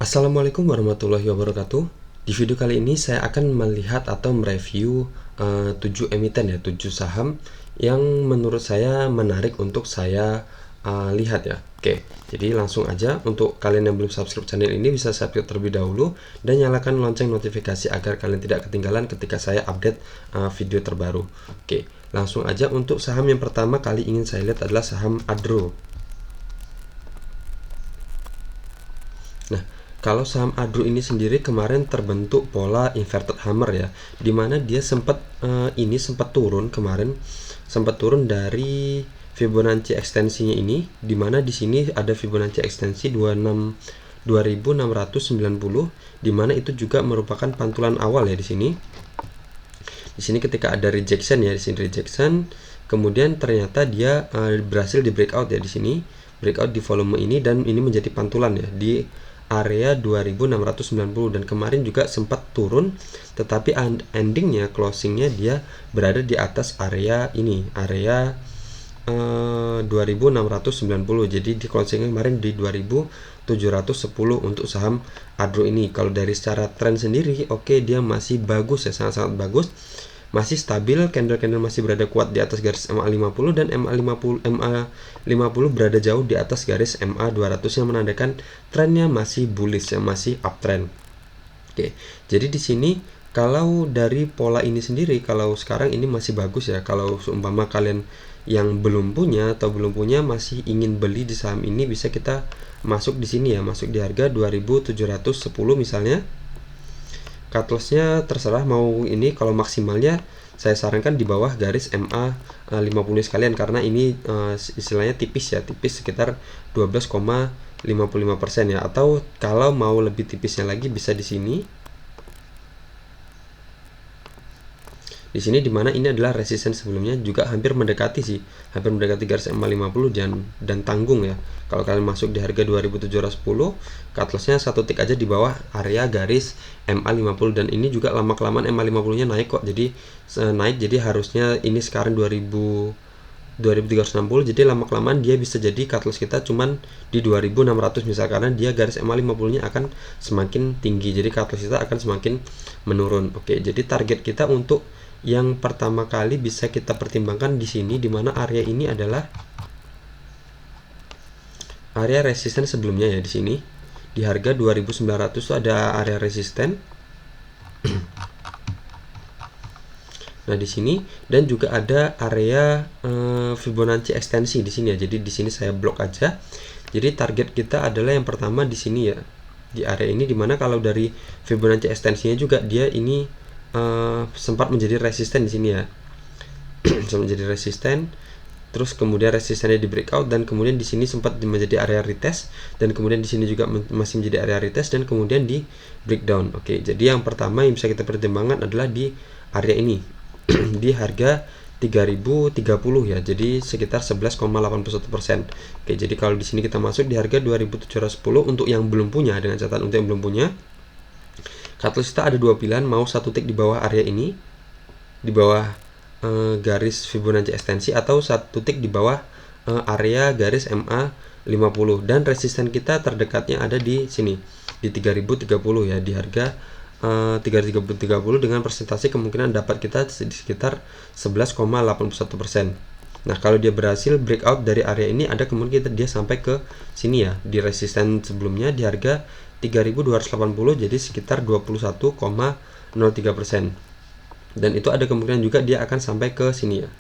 Assalamualaikum warahmatullahi wabarakatuh. Di video kali ini saya akan melihat atau mereview 7 emiten ya, 7 saham yang menurut saya menarik untuk saya lihat ya. Oke, jadi langsung aja untuk kalian yang belum subscribe channel ini bisa subscribe terlebih dahulu dan nyalakan lonceng notifikasi agar kalian tidak ketinggalan ketika saya update video terbaru. Oke, langsung aja untuk saham yang pertama kali ingin saya lihat adalah saham Adro. Nah, kalau saham Adro ini sendiri kemarin terbentuk pola inverted hammer ya, dimana dia sempat turun kemarin, sempat turun dari Fibonacci ekstensinya ini, dimana di sini ada Fibonacci ekstensi 2690, dimana itu juga merupakan pantulan awal ya di sini. Di sini ketika ada rejection ya, di sini rejection, kemudian ternyata dia berhasil di breakout ya di sini, breakout di volume ini dan ini menjadi pantulan ya di area 2690 dan kemarin juga sempat turun tetapi endingnya closingnya dia berada di atas area ini, area 2690. Jadi di closingnya kemarin di 2710 untuk saham Adro ini. Kalau dari secara tren sendiri oke, dia masih bagus ya, sangat-sangat bagus, masih stabil, candle-candle masih berada kuat di atas garis MA50 dan MA50 berada jauh di atas garis MA200 yang menandakan trennya masih bullish ya, masih uptrend. Oke, jadi di sini kalau dari pola ini sendiri, kalau sekarang ini masih bagus ya. Kalau seumpama kalian yang belum punya atau belum punya masih ingin beli di saham ini, bisa kita masuk di sini ya, masuk di harga 2710 misalnya. Cut loss-nya terserah mau ini, kalau maksimalnya saya sarankan di bawah garis MA 50 sekalian karena ini istilahnya tipis ya, tipis sekitar 12,55% ya, atau kalau mau lebih tipisnya lagi bisa di sini. Di sini dimana ini adalah resisten sebelumnya juga hampir mendekati sih, hampir mendekati garis MA50 dan tanggung ya. Kalau kalian masuk di harga 2710, cut loss-nya satu tick aja di bawah area garis MA50 dan ini juga lama-kelamaan MA50-nya naik kok. Jadi naik, jadi harusnya ini sekarang 2360, jadi lama-kelamaan dia bisa jadi cut loss kita cuman di 2600 misalnya, karena dia garis MA50-nya akan semakin tinggi, jadi cut loss kita akan semakin menurun. Oke, jadi target kita untuk yang pertama kali bisa kita pertimbangkan di sini, dimana area ini adalah area resisten sebelumnya ya. Di sini di harga 2900 itu ada area resisten. Nah, di sini dan juga ada area Fibonacci ekstensi di sini ya. Jadi di sini saya blok aja. Jadi target kita adalah yang pertama di sini ya, di area ini, dimana kalau dari Fibonacci ekstensinya juga dia ini sempat menjadi resisten di sini ya. Sempat menjadi resisten, terus kemudian resistennya di breakout dan kemudian di sini sempat menjadi area retest dan kemudian di sini juga masih menjadi area retest dan kemudian di breakdown. Oke, jadi yang pertama yang bisa kita pertimbangkan adalah di area ini di harga 3030 ya, jadi sekitar 11,81%. Oke, jadi kalau di sini kita masuk di harga 2710 untuk yang belum punya, dengan catatan untuk yang belum punya, cut loss kita ada dua pilihan, mau satu tick di bawah area ini, di bawah garis Fibonacci ekstensi, atau satu tick di bawah area garis MA50, dan resisten kita terdekatnya ada di sini di 3030 ya, di harga 3030 dengan persentase kemungkinan dapat kita di sekitar 11,81%. Nah, kalau dia berhasil breakout dari area ini, ada kemungkinan dia sampai ke sini ya, di resisten sebelumnya di harga 3280, jadi sekitar 21,03%. Dan itu ada kemungkinan juga dia akan sampai ke sini ya,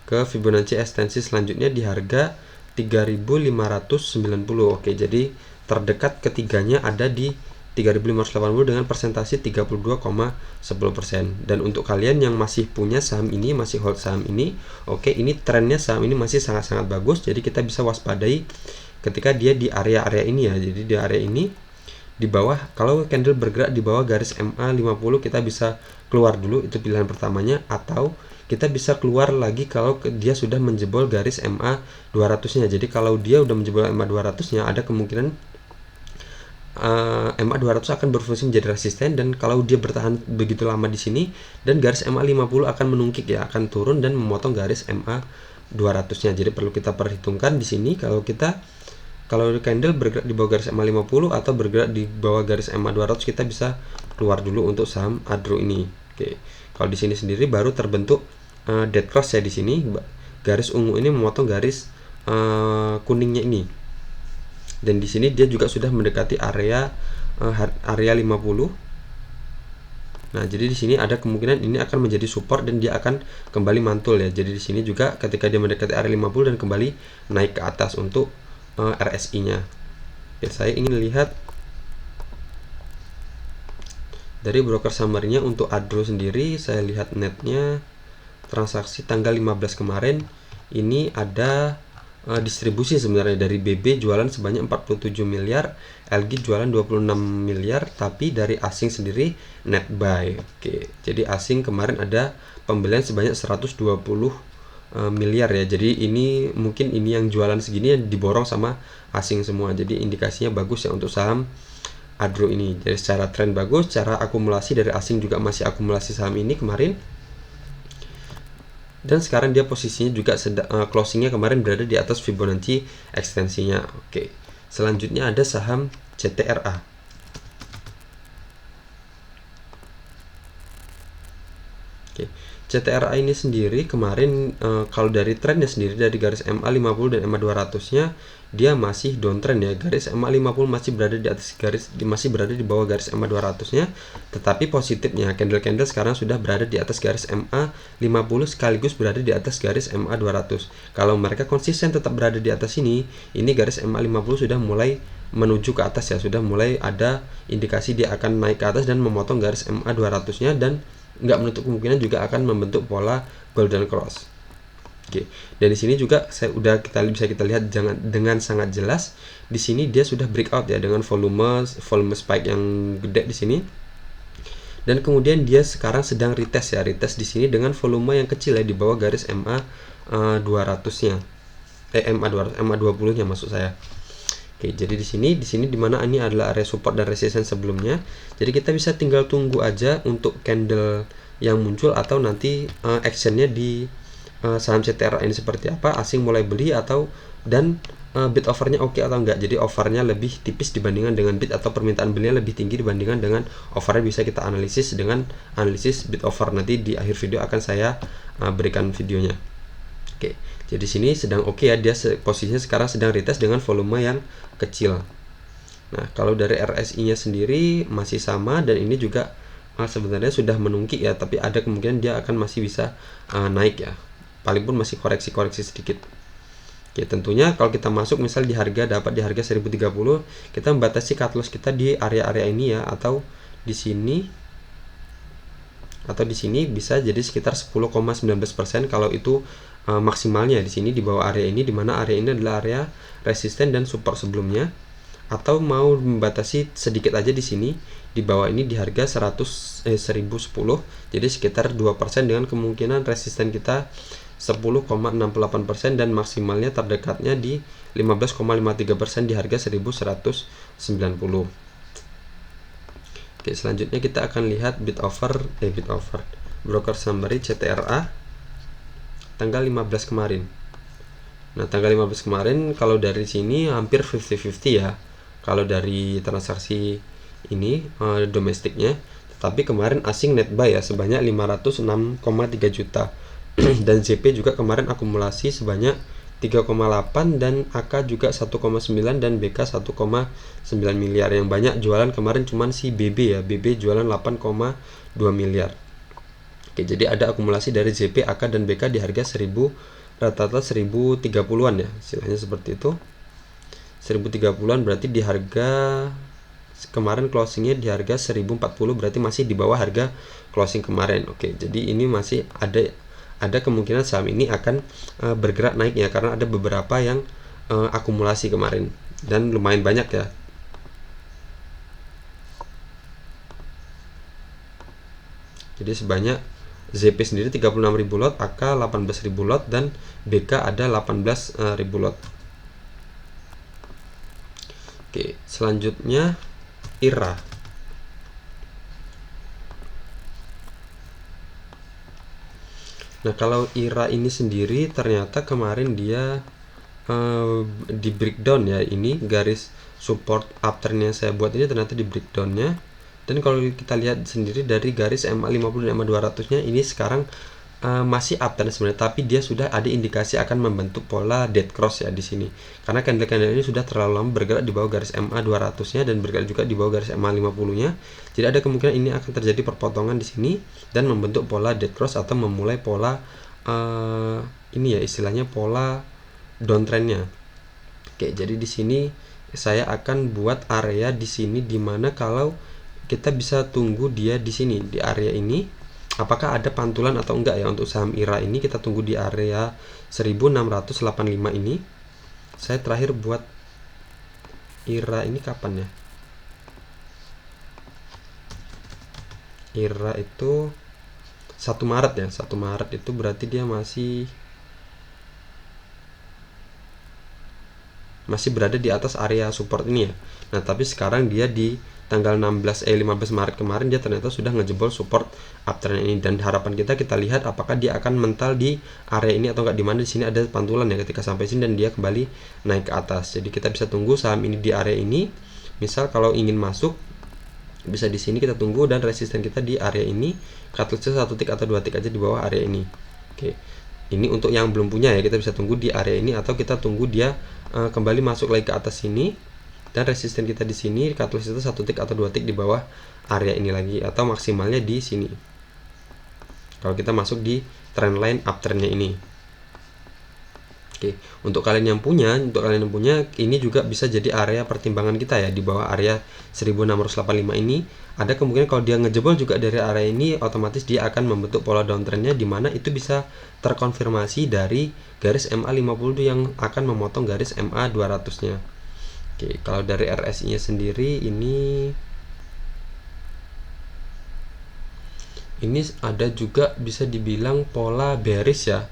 ke Fibonacci ekstensi selanjutnya di harga 3590. Oke, jadi terdekat ketiganya ada di 3580 dengan persentase 32,10%. Dan untuk kalian yang masih punya saham ini, masih hold saham ini, oke, ini trennya saham ini masih sangat-sangat bagus, jadi kita bisa waspadai ketika dia di area-area ini ya. Jadi di area ini di bawah, kalau candle bergerak di bawah garis MA50, kita bisa keluar dulu, itu pilihan pertamanya, atau kita bisa keluar lagi kalau dia sudah menjebol garis MA200 nya. Jadi kalau dia udah menjebol MA200 nya, ada kemungkinan MA200 akan berfungsi menjadi resisten, dan kalau dia bertahan begitu lama di sini dan garis MA50 akan menungkik ya, akan turun dan memotong garis MA200 nya. Jadi perlu kita perhitungkan di sini, kalau kita Kalau candle bergerak di bawah garis EMA 50 atau bergerak di bawah garis EMA 200, kita bisa keluar dulu untuk saham Adro ini. Oke. Kalau di sini sendiri baru terbentuk dead cross ya di sini. Garis ungu ini memotong garis kuningnya ini. Dan di sini dia juga sudah mendekati area 50. Nah, jadi di sini ada kemungkinan ini akan menjadi support dan dia akan kembali mantul ya. Jadi di sini juga ketika dia mendekati area 50 dan kembali naik ke atas untuk RSI-nya. Oke, saya ingin lihat dari broker summary-nya untuk Adro sendiri. Saya lihat netnya transaksi tanggal 15 kemarin ini ada distribusi sebenarnya dari BB jualan sebanyak 47 miliar, LG jualan 26 miliar, tapi dari asing sendiri net buy. Oke, jadi asing kemarin ada pembelian sebanyak 120 miliar ya. Jadi ini mungkin ini yang jualan segini yang diborong sama asing semua. Jadi indikasinya bagus ya untuk saham Adro ini. Jadi secara tren bagus, secara akumulasi dari asing juga masih akumulasi saham ini kemarin. Dan sekarang dia posisinya juga closingnya kemarin berada di atas Fibonacci ekstensinya. Oke, selanjutnya ada saham CTRA. Oke, CTRA ini sendiri kemarin kalau dari trennya sendiri dari garis MA 50 dan MA 200 nya dia masih downtrend ya. Garis MA 50 masih berada di atas masih berada di bawah garis MA 200 nya, tetapi positifnya candle-candle sekarang sudah berada di atas garis MA 50 sekaligus berada di atas garis MA 200. Kalau mereka konsisten tetap berada di atas ini garis MA 50 sudah mulai menuju ke atas ya, sudah mulai ada indikasi dia akan naik ke atas dan memotong garis MA 200 nya dan nggak menutup kemungkinan juga akan membentuk pola golden cross. Oke, dan di sini juga bisa kita lihat dengan sangat jelas di sini dia sudah breakout ya dengan volume spike yang gede di sini. Dan kemudian dia sekarang sedang retest di sini dengan volume yang kecil ya di bawah garis MA 200-nya. MA 20-nya maksud saya. Oke, jadi di sini dimana ini adalah area support dan resistance sebelumnya. Jadi kita bisa tinggal tunggu aja untuk candle yang muncul atau nanti actionnya di saham CTRA ini seperti apa, asing mulai beli dan bid offernya oke atau enggak. Jadi offernya lebih tipis dibandingkan dengan bid atau permintaan belinya lebih tinggi dibandingkan dengan offernya, bisa kita analisis dengan analisis bid offer. Nanti di akhir video akan saya berikan videonya. Oke, jadi sini sedang oke ya, dia posisinya sekarang sedang retest dengan volume yang kecil. Nah, kalau dari RSI-nya sendiri masih sama dan ini juga sebenarnya sudah menungki ya, tapi ada kemungkinan dia akan masih bisa naik ya. Paling pun masih koreksi sedikit. Oke, tentunya kalau kita masuk misal dapat di harga 1030, kita membatasi cut loss kita di area-area ini ya, atau di sini bisa jadi sekitar 10,19% kalau itu maksimalnya di sini di bawah area ini, dimana area ini adalah area resisten dan support sebelumnya. Atau mau membatasi sedikit aja di sini di bawah ini di harga 1010, jadi sekitar 2% dengan kemungkinan resisten kita 10,68% dan maksimalnya terdekatnya di 15,53% di harga 1190. Oke, selanjutnya kita akan lihat bid offer broker summary CTRA tanggal 15 kemarin. Nah, tanggal 15 kemarin kalau dari sini hampir 50-50 ya kalau dari transaksi ini domestiknya, tetapi kemarin asing net buy ya sebanyak 506,3 juta. Dan ZP juga kemarin akumulasi sebanyak 3,8 dan AK juga 1,9 dan BK 1,9 miliar. Yang banyak jualan kemarin cuman si BB ya, BB jualan 8,2 miliar. Oke, jadi ada akumulasi dari ZP, AK dan BK di harga rata-rata 1030-an ya, istilahnya seperti itu. 1030-an berarti di harga kemarin closingnya di harga 1040, berarti masih di bawah harga closing kemarin. Oke, jadi ini masih ada kemungkinan saham ini akan bergerak naik ya, karena ada beberapa yang akumulasi kemarin dan lumayan banyak ya. Jadi sebanyak ZP sendiri 36.000 lot, AK 18.000 lot dan BK ada 18.000 lot. Oke, selanjutnya IRA. Nah, kalau IRA ini sendiri ternyata kemarin dia di breakdown ya, ini garis support uptrend yang saya buat ini ternyata di breakdownnya. Dan kalau kita lihat sendiri dari garis MA50 dan MA200 nya ini sekarang masih uptrend sebenarnya, tapi dia sudah ada indikasi akan membentuk pola dead cross ya di sini, karena candle-candle ini sudah terlalu lama bergerak di bawah garis MA200 nya dan bergerak juga di bawah garis MA50 nya. Jadi ada kemungkinan ini akan terjadi perpotongan di sini dan membentuk pola dead cross atau memulai pola ini ya istilahnya pola downtrendnya. Oke, jadi di sini saya akan buat area di sini dimana kalau kita bisa tunggu dia di sini di area ini apakah ada pantulan atau enggak ya. Untuk saham IRA ini kita tunggu di area 1685 ini. Saya terakhir buat IRA ini kapan ya? IRA itu 1 Maret ya. 1 Maret itu berarti dia masih berada di atas area support ini ya. Nah, tapi sekarang dia di tanggal 15 Maret kemarin dia ternyata sudah ngejebol support uptrend ini, dan harapan kita lihat apakah dia akan mental di area ini atau enggak, di mana di sini ada pantulan ya ketika sampai sini dan dia kembali naik ke atas. Jadi kita bisa tunggu saham ini di area ini. Misal kalau ingin masuk bisa di sini kita tunggu, dan resisten kita di area ini, cut loss-nya 1 tick atau 2 tick aja di bawah area ini. Oke. Ini untuk yang belum punya ya, kita bisa tunggu di area ini atau kita tunggu dia kembali masuk lagi ke atas sini, dan resisten kita di sini cut loss itu 1 tick atau 2 tick di bawah area ini lagi, atau maksimalnya di sini kalau kita masuk di trendline uptrendnya ini. Oke, untuk kalian yang punya ini juga bisa jadi area pertimbangan kita ya, di bawah area 1685 ini. Ada kemungkinan kalau dia ngejebol juga dari area ini, otomatis dia akan membentuk pola downtrendnya, di mana itu bisa terkonfirmasi dari garis MA50 yang akan memotong garis MA200 nya. Oke, kalau dari RSI nya sendiri ini ada juga bisa dibilang pola bearish ya.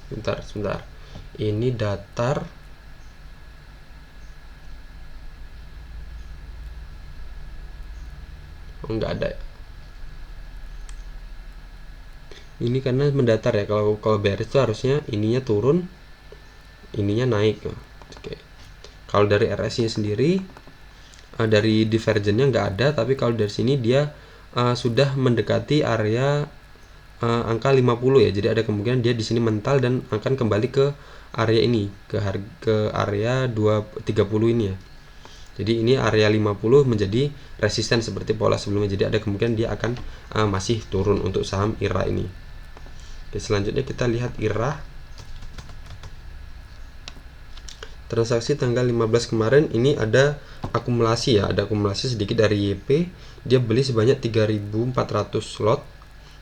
Sebentar. Ini datar. Enggak ada ya. Ini karena mendatar ya. Kalau bearish itu harusnya ininya turun, ininya naik. Oke. Kalau dari RSI sendiri dari divergennya nggak ada, tapi kalau dari sini dia sudah mendekati area angka 50 ya. Jadi ada kemungkinan dia di sini mental dan akan kembali ke area ini, ke area 230 ini ya. Jadi ini area 50 menjadi resisten seperti pola sebelumnya. Jadi ada kemungkinan dia akan masih turun untuk saham IRA ini. Oke, selanjutnya kita lihat IRA. Transaksi tanggal 15 kemarin ini ada akumulasi ya, ada akumulasi sedikit dari YP. Dia beli sebanyak 3.400 slot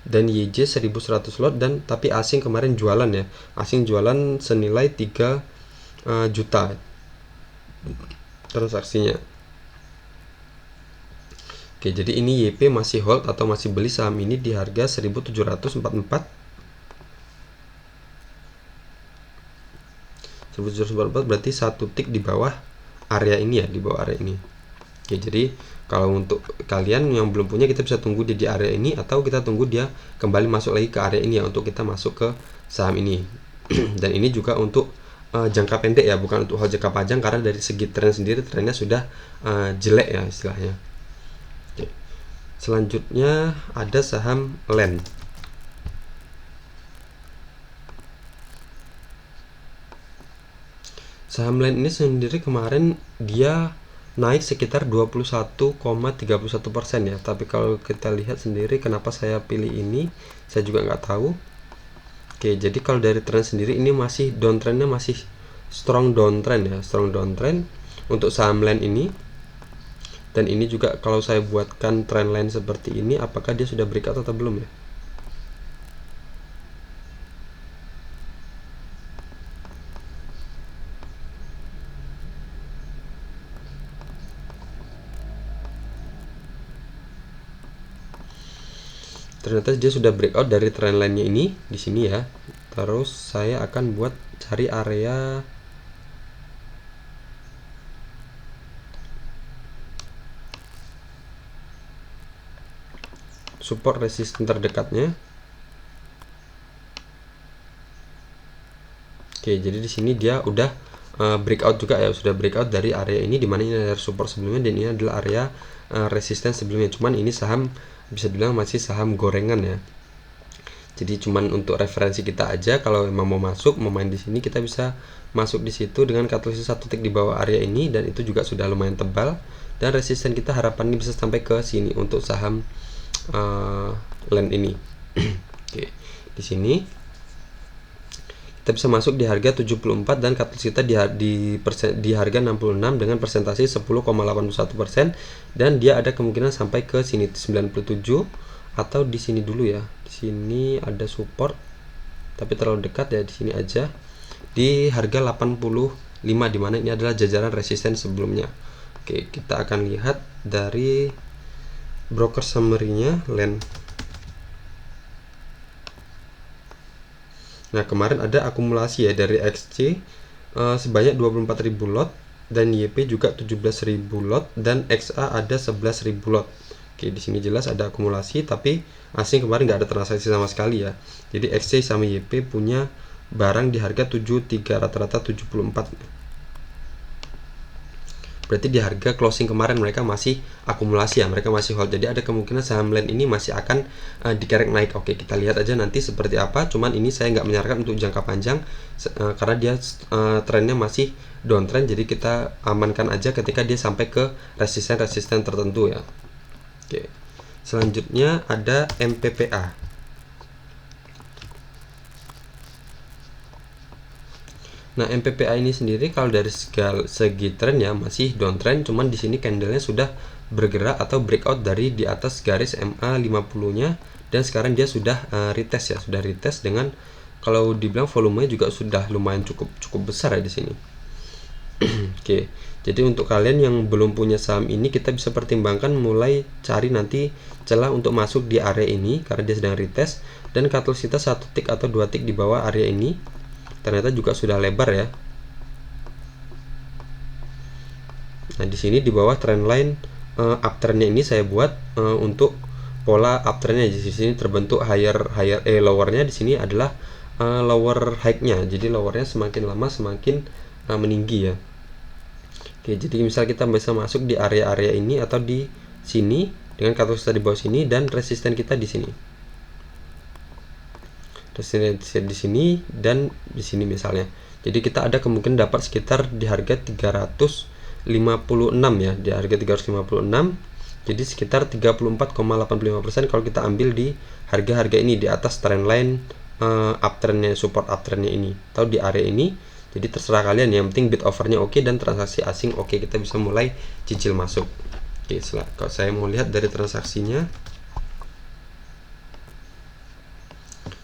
dan YJ 1.100 slot, dan tapi asing kemarin jualan ya. Asing jualan senilai 3 juta transaksinya. Oke, jadi ini YP masih hold atau masih beli saham ini di harga 1.744. 1.744 berarti 1 tick di bawah area ini ya, di bawah area ini. Oke, jadi kalau untuk kalian yang belum punya, kita bisa tunggu dia di area ini atau kita tunggu dia kembali masuk lagi ke area ini ya, untuk kita masuk ke saham ini. Dan ini juga untuk jangka pendek ya, bukan untuk hold jangka panjang, karena dari segi tren sendiri trennya sudah jelek ya istilahnya. Oke. Selanjutnya ada saham LAN. Saham LAN ini sendiri kemarin dia naik sekitar 21,31% ya. Tapi kalau kita lihat sendiri, kenapa saya pilih ini, saya juga nggak tahu. Oke, jadi kalau dari tren sendiri ini masih downtrendnya masih strong downtrend ya, strong downtrend untuk saham LAN ini. Dan ini juga kalau saya buatkan trend line seperti ini, apakah dia sudah breakout atau belum ya? Ternyata dia sudah breakout dari trend line-nya ini di sini ya. Terus saya akan buat cari area support resisten terdekatnya. Oke, jadi di sini dia udah breakout juga ya, sudah breakout dari area ini, dimana ini adalah support sebelumnya dan ini adalah area resisten sebelumnya. Cuman ini saham bisa dibilang masih saham gorengan ya. Jadi cuman untuk referensi kita aja, kalau memang mau masuk, mau main di sini, kita bisa masuk di situ dengan cut loss 1 tick di bawah area ini, dan itu juga sudah lumayan tebal, dan resisten kita harapan ini bisa sampai ke sini untuk saham land ini. Oke, di sini kita bisa masuk di harga 74 dan cut loss kita di harga 66 dengan persentase 10,81%, dan dia ada kemungkinan sampai ke sini 97 atau di sini dulu ya. Di sini ada support tapi terlalu dekat ya, di sini aja di harga 85, dimana ini adalah jajaran resisten sebelumnya. Oke, kita akan lihat dari broker summary-nya land. Nah, kemarin ada akumulasi ya dari XC sebanyak 24.000 lot, dan YP juga 17.000 lot, dan XA ada 11.000 lot. Oke, di sini jelas ada akumulasi, tapi asing kemarin nggak ada transaksi sama sekali ya. Jadi XC sama YP punya barang di harga 73, rata-rata 74. Berarti di harga closing kemarin mereka masih akumulasi ya, mereka masih hold. Jadi ada kemungkinan saham land ini masih akan dikerek naik. Oke, kita lihat aja nanti seperti apa. Cuman ini saya nggak menyarankan untuk jangka panjang karena dia trennya masih downtrend. Jadi kita amankan aja ketika dia sampai ke resisten tertentu ya. Oke, selanjutnya ada MPPA. Nah, MPPA ini sendiri kalau dari segi tren ya masih downtrend, cuman di sini candlenya sudah bergerak atau breakout dari di atas garis MA 50-nya, dan sekarang dia sudah retest ya, sudah retest dengan kalau dibilang volumenya juga sudah lumayan cukup besar ya di sini. Oke. Jadi untuk kalian yang belum punya saham ini, kita bisa pertimbangkan mulai cari nanti celah untuk masuk di area ini karena dia sedang retest, dan cut loss kita 1 tick atau 2 tick di bawah area ini. Ternyata juga sudah lebar ya. Nah, di sini di bawah trendline uptrendnya ini saya buat untuk pola uptrendnya. Di sini terbentuk lowernya, di sini adalah lower high-nya. Jadi lowernya semakin lama semakin meninggi ya. Oke, jadi misal kita bisa masuk di area-area ini atau di sini dengan cut loss di bawah sini, dan resisten kita di sini. Resisten di sini dan di sini misalnya. Jadi kita ada kemungkinan dapat sekitar di harga 356 ya, di harga 356. Jadi sekitar 34,85% kalau kita ambil di harga-harga ini di atas trendline uptrendnya, support uptrendnya ini atau di area ini. Jadi terserah kalian, yang penting bid offernya oke dan transaksi asing oke, kita bisa mulai cicil masuk. Oke, kalau saya mau lihat dari transaksinya.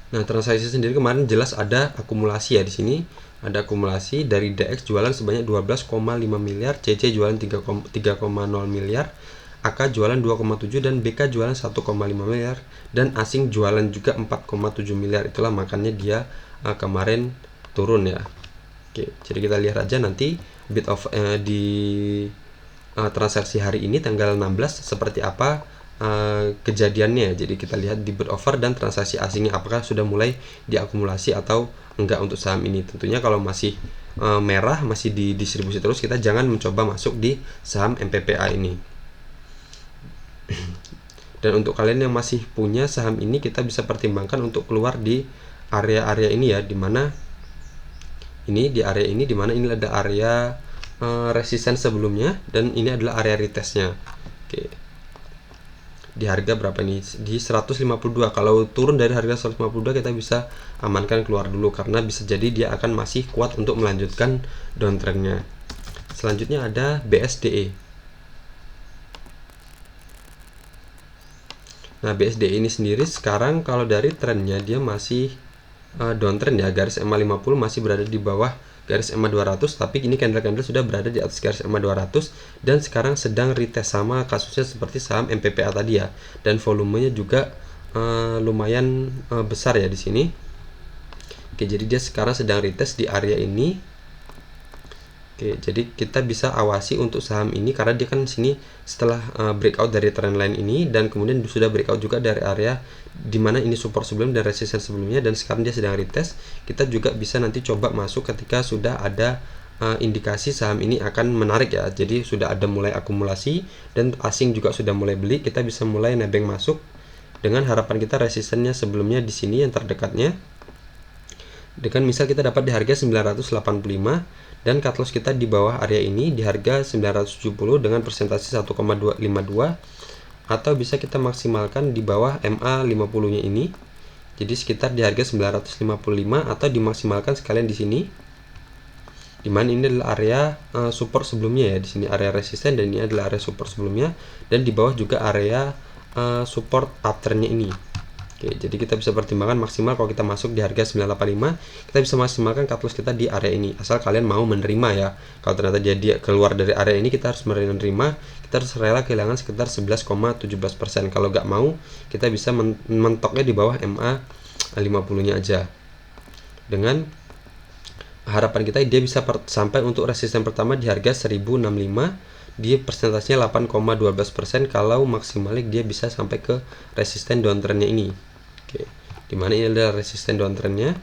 Nah, transaksi sendiri kemarin jelas ada akumulasi ya, di sini ada akumulasi dari DX jualan sebanyak 12,5 miliar, CC jualan 3,0 miliar, AK jualan 2,7 dan BK jualan 1,5 miliar, dan asing jualan juga 4,7 miliar. Itulah makanya dia kemarin turun ya. Oke, jadi kita lihat aja nanti bid of di transaksi hari ini tanggal 16 seperti apa kejadiannya. Jadi kita lihat di bid offer dan transaksi asingnya apakah sudah mulai diakumulasi atau enggak untuk saham ini. Tentunya kalau masih merah, masih didistribusi terus, kita jangan mencoba masuk di saham MPPA ini. Dan untuk kalian yang masih punya saham ini, kita bisa pertimbangkan untuk keluar di area-area ini ya, dimana ini di area ini, dimana ini ada area resisten sebelumnya dan ini adalah area retestnya. Oke, di harga berapa nih? Di 152. Kalau turun dari harga 152 kita bisa amankan keluar dulu karena bisa jadi dia akan masih kuat untuk melanjutkan downtrendnya. Selanjutnya ada BSDE. Nah, BSDE ini sendiri sekarang kalau dari trennya dia masih downtrend ya, garis EMA 50 masih berada di bawah garis EMA 200, tapi ini candle sudah berada di atas garis EMA 200 dan sekarang sedang retest, sama kasusnya seperti saham MPPA tadi ya, dan volumenya juga lumayan besar ya di sini. Oke, jadi dia sekarang sedang retest di area ini Oke, jadi kita bisa awasi untuk saham ini karena dia kan sini setelah breakout dari trendline ini dan kemudian sudah breakout juga dari area dimana ini support sebelum dan resisten sebelumnya, dan sekarang dia sedang retest. Kita juga bisa nanti coba masuk ketika sudah ada indikasi saham ini akan menarik ya. Jadi sudah ada mulai akumulasi dan asing juga sudah mulai beli, kita bisa mulai nebeng masuk dengan harapan kita resistennya sebelumnya di sini yang terdekatnya. Dengan misal kita dapat di harga 985 dan cut loss kita di bawah area ini di harga 970 dengan persentase 1,252, atau bisa kita maksimalkan di bawah MA50 nya ini. Jadi sekitar di harga 955 atau dimaksimalkan sekalian di sini. Dimana ini adalah area support sebelumnya ya. Di sini area resisten dan ini adalah area support sebelumnya, dan di bawah juga area support uptrendnya ini. Oke, jadi kita bisa pertimbangkan maksimal kalau kita masuk di harga 985, kita bisa maksimalkan cut loss kita di area ini. Asal kalian mau menerima ya. Kalau ternyata dia keluar dari area ini, kita harus menerima, kita harus rela kehilangan sekitar 11,17%. Kalau nggak mau, kita bisa mentoknya di bawah MA 50-nya aja. Dengan harapan kita dia bisa sampai untuk resisten pertama di harga 1065, di persentasenya 8,12%. kalau maksimalnya dia bisa sampai ke resisten downtrendnya ini. Oke, dimana ini adalah resisten downtrendnya.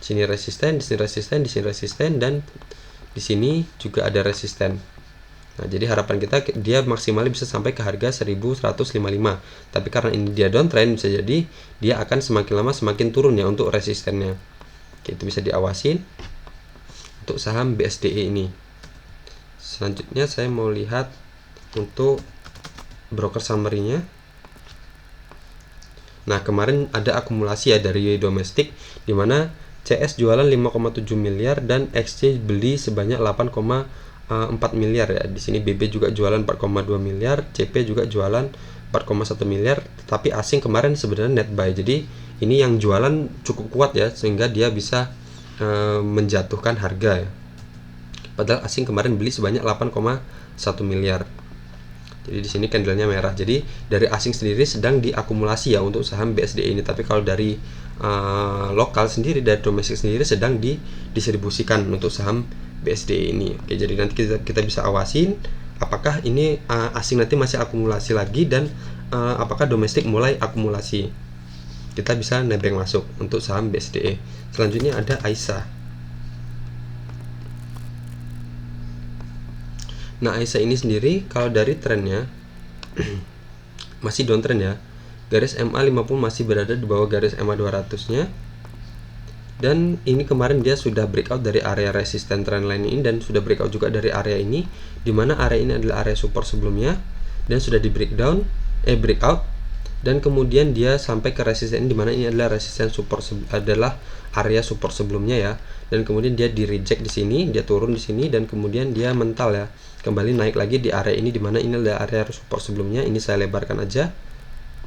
Sini resisten, di sini resisten, di sini resisten, dan di sini juga ada resisten. Nah, jadi harapan kita dia maksimalnya bisa sampai ke harga 1155. Tapi karena ini dia downtrend, bisa jadi dia akan semakin lama semakin turun ya untuk resistennya. Oke, itu bisa diawasin untuk saham BSDE ini. Selanjutnya saya mau lihat untuk broker summary-nya. Nah, kemarin ada akumulasi ya dari domestik, di mana CS jualan 5,7 miliar dan Exchange beli sebanyak 8,4 miliar ya. Di sini BB juga jualan 4,2 miliar, CP juga jualan 4,1 miliar, tapi asing kemarin sebenarnya net buy. Jadi ini yang jualan cukup kuat ya, sehingga dia bisa menjatuhkan harga ya. Padahal asing kemarin beli sebanyak 8,1 miliar. Jadi di sini candlenya merah. Jadi dari asing sendiri sedang diakumulasi ya untuk saham BSDE ini. Tapi kalau dari lokal sendiri, dari domestik sendiri sedang didistribusikan untuk saham BSDE ini. Oke, jadi nanti kita bisa awasin apakah ini asing nanti masih akumulasi lagi dan apakah domestik mulai akumulasi. Kita bisa nebeng masuk untuk saham BSDE. Selanjutnya ada AISA. Nah, AISA ini sendiri kalau dari trennya masih downtrend ya. Garis MA50 masih berada di bawah garis MA200-nya. Dan ini kemarin dia sudah breakout dari area resisten trendline ini dan sudah breakout juga dari area ini, di mana area ini adalah area support sebelumnya dan sudah di breakdown breakout, dan kemudian dia sampai ke resisten di mana ini adalah resisten support adalah area support sebelumnya ya. Dan kemudian dia di reject di sini, dia turun di sini, dan kemudian dia mental ya, kembali naik lagi di area ini, dimana ini adalah area support sebelumnya. Ini saya lebarkan aja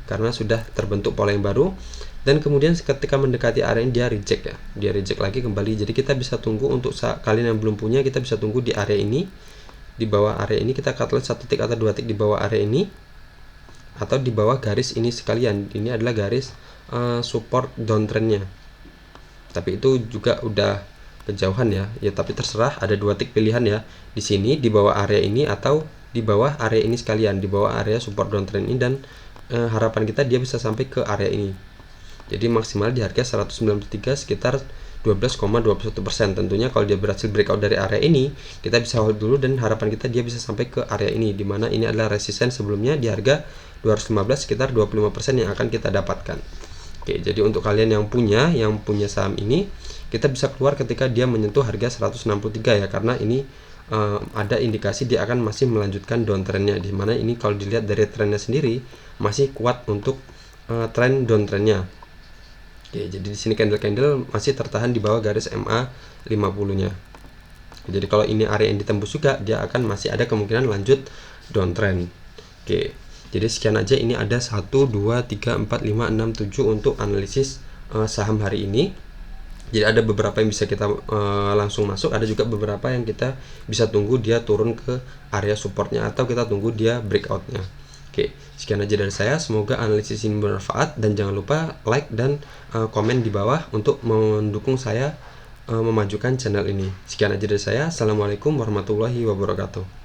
karena sudah terbentuk pola yang baru. Dan kemudian ketika mendekati area ini dia reject ya, dia reject lagi kembali. Jadi kita bisa tunggu untuk kalian yang belum punya, kita bisa tunggu di area ini, di bawah area ini kita cut loss 1 tick atau 2 tick di bawah area ini, atau di bawah garis ini sekalian. Ini adalah garis support downtrendnya, tapi itu juga udah kejauhan ya. Tapi terserah, ada 2 tick pilihan ya, di sini di bawah area ini atau di bawah area ini sekalian, di bawah area support downtrend ini. Dan harapan kita dia bisa sampai ke area ini. Jadi maksimal di harga 193 sekitar 12,21%. Tentunya kalau dia berhasil breakout dari area ini, kita bisa hold dulu, dan harapan kita dia bisa sampai ke area ini, dimana ini adalah resisten sebelumnya di harga 215, sekitar 25% yang akan kita dapatkan. Oke, jadi untuk kalian yang punya saham ini, kita bisa keluar ketika dia menyentuh harga 163 ya, karena ini ada indikasi dia akan masih melanjutkan downtrendnya, di mana ini kalau dilihat dari trennya sendiri masih kuat untuk tren downtrendnya. Oke, jadi di sini candle masih tertahan di bawah garis MA50-nya. Jadi kalau ini area yang ditembus juga, dia akan masih ada kemungkinan lanjut downtrend. Oke, jadi sekian aja. Ini ada 1, 2, 3, 4, 5, 6, 7 untuk analisis saham hari ini. Jadi ada beberapa yang bisa kita langsung masuk, ada juga beberapa yang kita bisa tunggu dia turun ke area supportnya atau kita tunggu dia breakoutnya. Oke, sekian aja dari saya. Semoga analisis ini bermanfaat, dan jangan lupa like dan komen di bawah untuk mendukung saya memajukan channel ini. Sekian aja dari saya. Assalamualaikum warahmatullahi wabarakatuh.